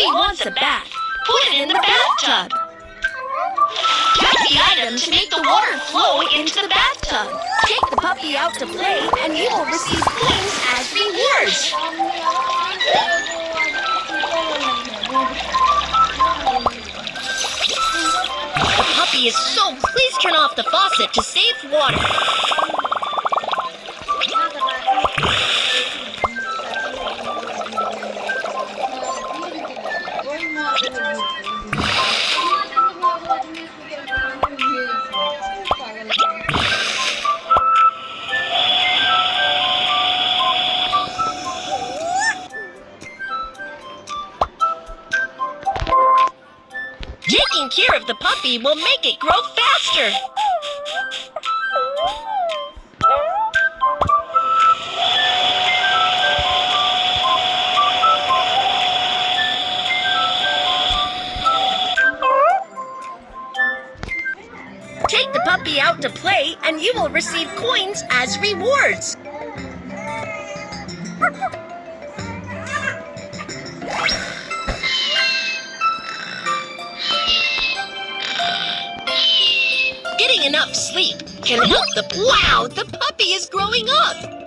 puppy wants a bath. Put it in the bathtub. Tap the item to make the water flow into the bathtub. Take the puppy out to play, and you will receive coins as rewards. The puppy is soaked. Please turn off the faucet to save water. Taking care of the puppy will make it grow faster. Take the puppy out to play, and you will receive coins as rewards. Getting enough sleep can help the... Wow, the puppy is growing up!